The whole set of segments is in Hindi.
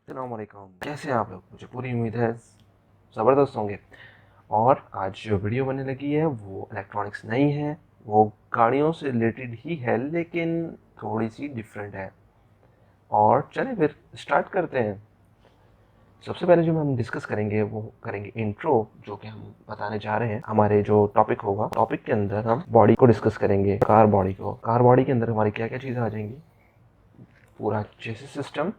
अस्सलामुअलैकुम, कैसे हैं आप लोग। मुझे पूरी उम्मीद है ज़बरदस्त होंगे। और आज जो वीडियो बनने लगी है वो इलेक्ट्रॉनिक्स नहीं है, वो गाड़ियों से रिलेटेड ही है लेकिन थोड़ी सी डिफरेंट है। और चलिए फिर स्टार्ट करते हैं। सबसे पहले जो हम डिस्कस करेंगे वो करेंगे इंट्रो, जो कि हम बताने जा रहे हैं। हमारे जो टॉपिक होगा, टॉपिक के अंदर हम बॉडी को डिस्कस करेंगे, कार बॉडी के अंदर हमारी क्या क्या चीज़ें आ जाएंगी, पूरा चेसिस सिस्टम,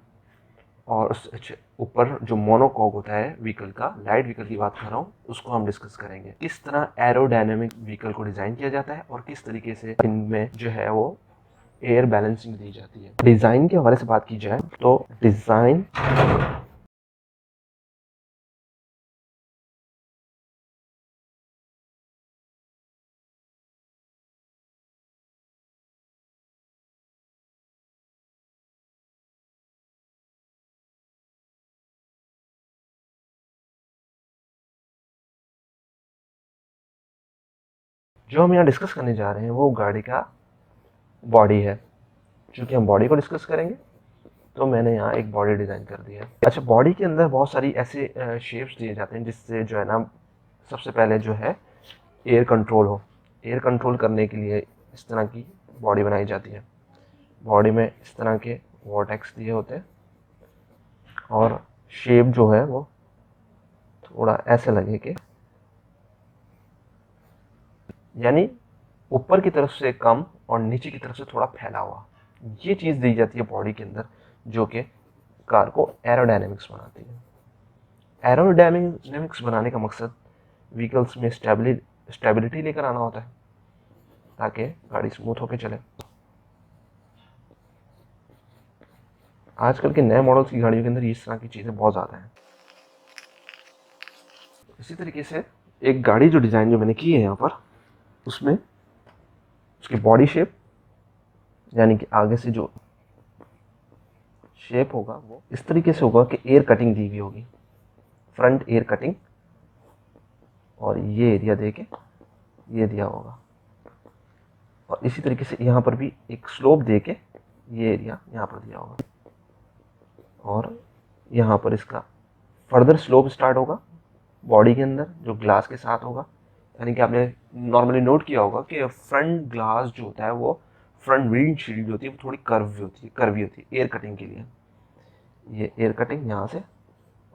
और उस ऊपर जो मोनोकॉक होता है व्हीकल का, लाइट व्हीकल की बात कर रहा हूँ, उसको हम डिस्कस करेंगे। किस तरह एरोडायनेमिक व्हीकल को डिज़ाइन किया जाता है और किस तरीके से इनमें जो है वो एयर बैलेंसिंग दी जाती है। डिज़ाइन के हवाले से बात की जाए तो डिज़ाइन जो हम यहाँ डिस्कस करने जा रहे हैं वो गाड़ी का बॉडी है। चूँकि हम बॉडी को डिस्कस करेंगे तो मैंने यहाँ एक बॉडी डिज़ाइन कर दिया है। अच्छा, बॉडी के अंदर बहुत सारी ऐसे शेप्स दिए जाते हैं जिससे जो है ना, सबसे पहले जो है एयर कंट्रोल हो। एयर कंट्रोल करने के लिए इस तरह की बॉडी बनाई जाती है। बॉडी में इस तरह के वॉर्टेक्स दिए होते हैं और शेप जो है वो थोड़ा ऐसे लगे कि यानी ऊपर की तरफ से कम और नीचे की तरफ से थोड़ा फैला हुआ, ये चीज़ दी जाती है बॉडी के अंदर, जो कि कार को एरोडायनेमिक्स बनाती है। एरोडायनेमिक्स बनाने का मकसद व्हीकल्स में स्टेबिलिटी लेकर आना होता है ताकि गाड़ी स्मूथ होकर चले। आजकल के नए मॉडल्स की गाड़ियों के अंदर इस तरह की चीज़ें बहुत ज़्यादा हैं। इसी तरीके से एक गाड़ी जो डिज़ाइन जो मैंने की है यहाँ पर, उसमें उसकी बॉडी शेप, यानी कि आगे से जो शेप होगा वो इस तरीके से होगा कि एयर कटिंग दी हुई होगी, फ्रंट एयर कटिंग, और ये एरिया दे के ये दिया होगा। और इसी तरीके से यहाँ पर भी एक स्लोप दे के ये एरिया यहाँ पर दिया होगा, और यहाँ पर इसका फर्दर स्लोप स्टार्ट होगा बॉडी के अंदर जो ग्लास के साथ होगा। यानी कि आपने नॉर्मली नोट किया होगा कि फ्रंट ग्लास जो होता है वो, फ्रंट विंड शील्ड होती है वो थोड़ी कर्वी होती है एयर कटिंग के लिए। ये एयर कटिंग यहाँ से,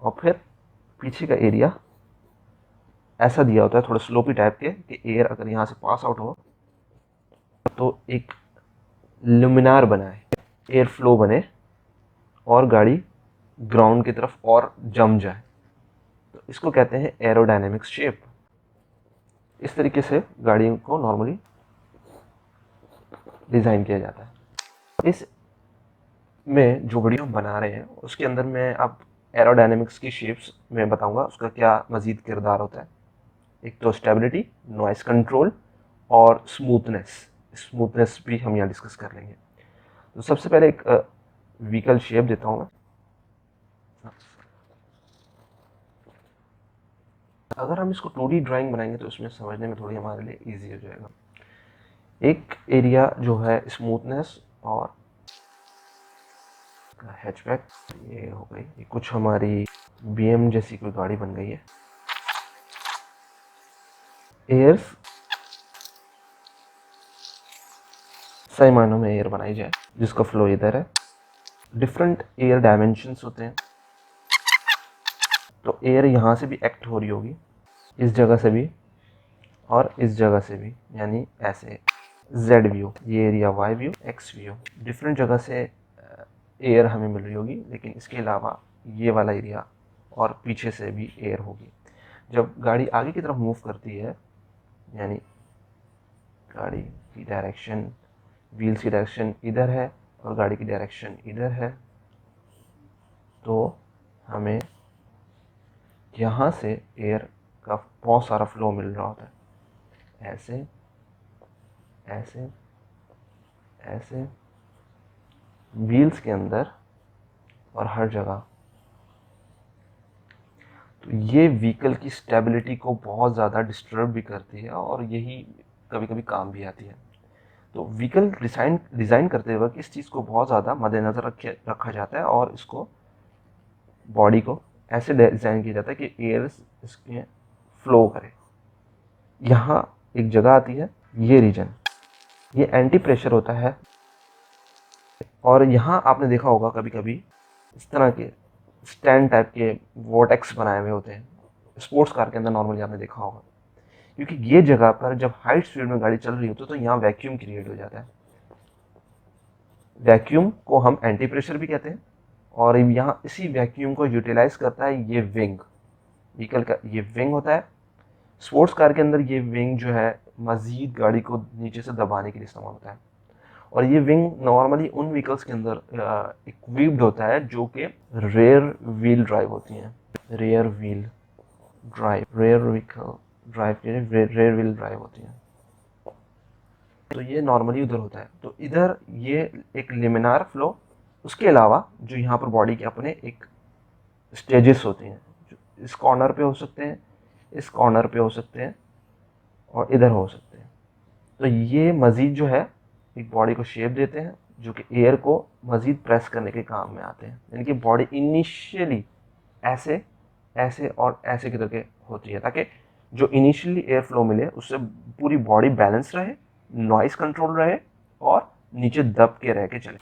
और फिर पीछे का एरिया ऐसा दिया होता है थोड़ा स्लोपी टाइप के कि एयर अगर यहाँ से पास आउट हो तो एक लुमिनार बनाए, एयर फ्लो बने और गाड़ी ग्राउंड की तरफ और जम जाए। तो इसको कहते हैं एरोडायनेमिक्स शेप। इस तरीके से गाड़ियों को नॉर्मली डिज़ाइन किया जाता है। इस में जो वीडियो हम बना रहे हैं उसके अंदर मैं अब एरोडायनेमिक्स की शेप्स में बताऊंगा उसका क्या मज़ीद किरदार होता है। एक तो स्टेबिलिटी, नॉइस कंट्रोल और स्मूथनेस भी हम यहाँ डिस्कस कर लेंगे। तो सबसे पहले एक व्हीकल शेप देता हूँ मैं। अगर हम इसको 2D ड्राइंग बनाएंगे तो इसमें समझने में थोड़ी हमारे लिए ईजी हो जाएगा। एक एरिया जो है स्मूथनेस और हैचबैक, ये हो गई, ये कुछ हमारी BM जैसी कोई गाड़ी बन गई है। एयर्स, सही मायनों में एयर बनाई जाए जिसका फ्लो इधर है। डिफरेंट एयर डायमेंशंस होते हैं, तो एयर यहाँ से भी एक्ट हो रही होगी, इस जगह से भी और इस जगह से भी, यानी ऐसे जेड व्यू, ये area Y view, X view, different जगह से एयर हमें मिल रही होगी। लेकिन इसके अलावा ये वाला एरिया और पीछे से भी एयर होगी। जब गाड़ी आगे की तरफ मूव करती है, यानी गाड़ी की डायरेक्शन, व्हील्स की डायरेक्शन इधर है और गाड़ी की डायरेक्शन इधर है, तो हमें यहाँ से एयर का बहुत सारा फ्लो मिल रहा होता है, ऐसे ऐसे ऐसे व्हील्स के अंदर और हर जगह। तो ये व्हीकल की स्टेबिलिटी को बहुत ज़्यादा डिस्टर्ब भी करती है और यही कभी कभी काम भी आती है। तो व्हीकल डिज़ाइन करते वक्त इस चीज़ को बहुत ज़्यादा मद्देनज़र रखा जाता है और इसको बॉडी को ऐसे डिज़ाइन किया जाता है कि एयर इसके फ्लो करे। यहाँ एक जगह आती है, ये रीजन, ये एंटी प्रेशर होता है। और यहाँ आपने देखा होगा कभी कभी इस तरह के स्टैंड टाइप के वोर्टेक्स बनाए हुए होते हैं, स्पोर्ट्स कार के अंदर नॉर्मली आपने देखा होगा, क्योंकि ये जगह पर जब हाई स्पीड में गाड़ी चल रही होती है तो यहाँ वैक्यूम क्रिएट हो जाता है। वैक्यूम को हम एंटी प्रेशर भी कहते हैं, और यहाँ इसी वैक्यूम को यूटिलाइज करता है ये विंग, व्हीकल का ये विंग होता है। स्पोर्ट्स कार के अंदर ये विंग जो है मज़ीद गाड़ी को नीचे से दबाने के लिए इस्तेमाल होता है। और ये विंग नॉर्मली उन व्हीकल्स के अंदर इक्विप्ड होता है जो कि रेयर व्हील ड्राइव होती हैं। Rear wheel drive, rear vehicle drive के लिए रेयर व्हील ड्राइव होती हैं। तो ये नॉर्मली उधर होता है। तो इधर ये एक लिमिनार फ्लो, उसके अलावा जो यहाँ पर बॉडी के अपने एक स्टेजेस होते हैं, जो इस कॉर्नर पे हो सकते हैं, इस कॉर्नर पे हो सकते हैं, और इधर हो सकते हैं। तो ये मज़ीद जो है एक बॉडी को शेप देते हैं, जो कि एयर को मज़ीद प्रेस करने के काम में आते हैं। यानी कि बॉडी इनिशियली ऐसे ऐसे और ऐसे की तरह होती है, ताकि जो इनिशियली एयर फ्लो मिले उससे पूरी बॉडी बैलेंस रहे, नॉइज़ कंट्रोल रहे और नीचे दब के रह के चले।